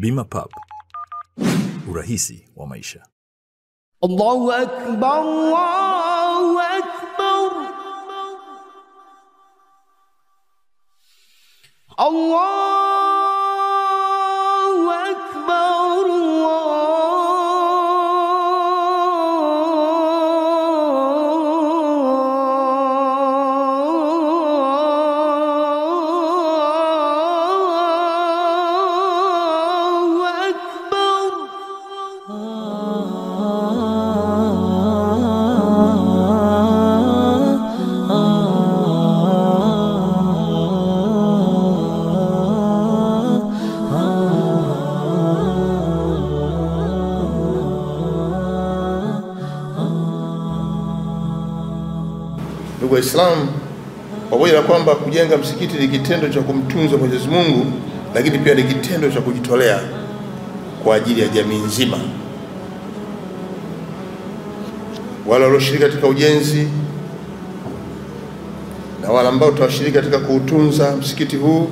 Bima Pub, urahisi wa maisha. Allahu Akbar, Allahu Akbar, Allahu Akbar, Ndugu Waislamu, pamoja na kwamba kujenga msikiti ni kitendo cha kumtunza Mwenyezi Mungu, lakini pia ni kitendo cha kujitolea kwa ajili ya jamii nzima. Wale walioshiriki katika ujenzi na wale ambao tutashiriki katika kuutunza msikiti huu,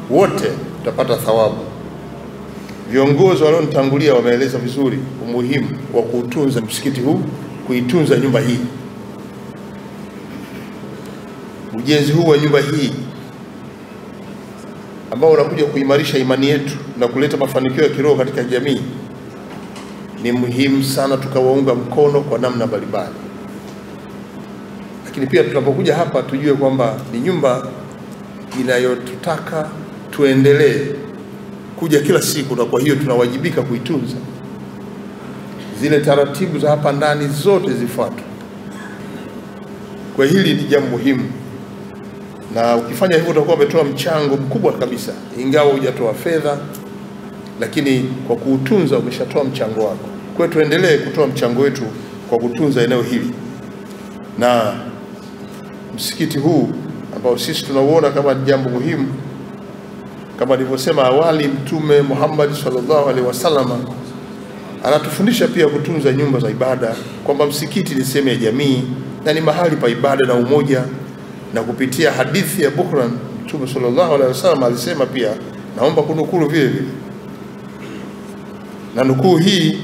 wote tutapata thawabu. Viongozi walionitangulia wameeleza vizuri umuhimu wa kuutunza msikiti huu, kuitunza nyumba hii. Ujenzi huu wa nyumba hii ambao unakuja kuimarisha imani yetu na kuleta mafanikio ya kiroho katika jamii ni muhimu sana, tukawaunga mkono kwa namna mbalimbali. Lakini pia tunapokuja hapa tujue kwamba ni nyumba inayotutaka tuendelee kuja kila siku, na kwa hiyo tunawajibika kuitunza. Zile taratibu za hapa ndani zote zifuatwe. Kwa hili ni jambo muhimu, na ukifanya hivyo utakuwa umetoa mchango mkubwa kabisa, ingawa hujatoa fedha, lakini kwa kuutunza umeshatoa mchango wako. Kwa hiyo tuendelee kutoa mchango wetu kwa kutunza eneo hili, na msikiti huu ambao sisi tunauona kama jambo muhimu. Kama nilivyosema awali, Mtume Muhammad sallallahu alaihi wasallam anatufundisha pia kutunza nyumba za ibada, kwamba msikiti ni sehemu ya jamii na ni mahali pa ibada na umoja. Na kupitia hadithi ya Bukhari, Mtume sallallahu alaihi wasallam alisema pia, naomba kunukuru vile vile, na nukuu hii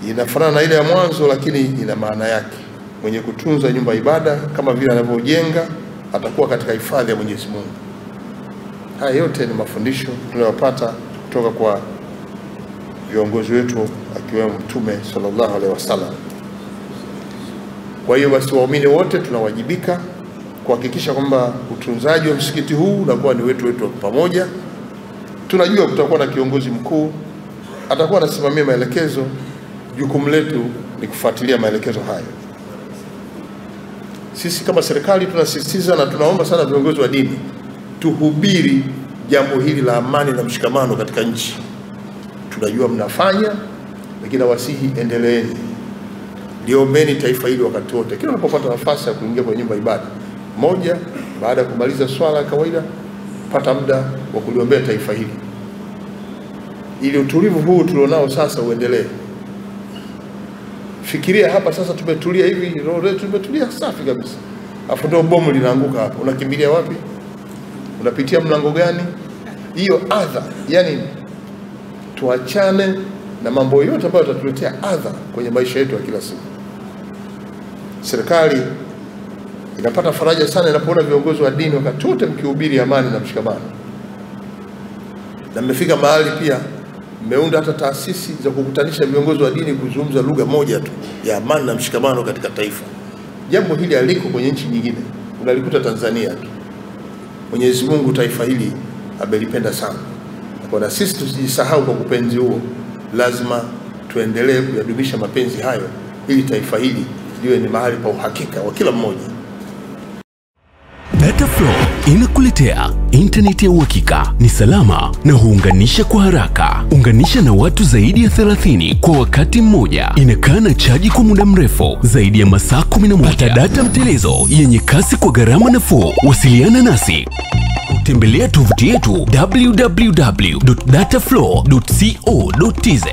inafanana na ile ya mwanzo, lakini ina maana yake. Mwenye kutunza nyumba ibada kama vile anavyojenga atakuwa katika hifadhi ya Mwenyezi Mungu. Haya yote ni mafundisho tunayopata kutoka kwa viongozi wetu akiwemo Mtume sallallahu alaihi wasallam. Kwa hiyo basi, waumini wote tunawajibika kuhakikisha kwamba utunzaji wa msikiti huu unakuwa ni wetu pamoja. Tunajua kutakuwa na kiongozi mkuu atakuwa anasimamia maelekezo. Jukumu letu ni kufuatilia maelekezo hayo. Sisi kama serikali tunasisitiza na tunaomba sana viongozi wa dini tuhubiri jambo hili la amani na mshikamano katika nchi. Tunajua mnafanya, lakini wasihi endeleeni. Liombeni taifa hili wakati wote, kila unapopata nafasi ya kuingia kwenye nyumba ibada moja, baada ya kumaliza swala ya kawaida, pata muda wa kuliombea taifa hili, ili utulivu huu tulionao sasa uendelee. Fikiria hapa sasa, tumetulia hivi, roho yetu tumetulia safi kabisa, afu ndio bomu linaanguka hapa. Unakimbilia wapi? Unapitia mlango gani? Hiyo adha, yani tuachane na mambo yote ambayo yatatuletea adha kwenye maisha yetu ya kila siku. Serikali inapata faraja sana inapoona viongozi wa dini wakati wote mkihubiri amani na mshikamano. Na mmefika mahali pia mmeunda hata taasisi za kukutanisha viongozi wa dini kuzungumza lugha moja tu ya amani na mshikamano katika taifa. Jambo hili haliko kwenye nchi nyingine, unalikuta Tanzania tu. Mwenyezi Mungu taifa hili amelipenda sana, na sisi tusijisahau kwa kupenzi huo. Lazima tuendelee kuyadumisha mapenzi hayo, ili taifa hili liwe ni mahali pa uhakika wa kila mmoja. Dataflow inakuletea internet ya uhakika, ni salama na huunganisha kwa haraka. Unganisha na watu zaidi ya 30 kwa wakati mmoja. Inakaa na chaji kwa muda mrefu zaidi ya masaa 11. Pata data mtelezo yenye kasi kwa gharama nafuu. Wasiliana nasi. Tembelea tovuti yetu www.dataflow.co.tz.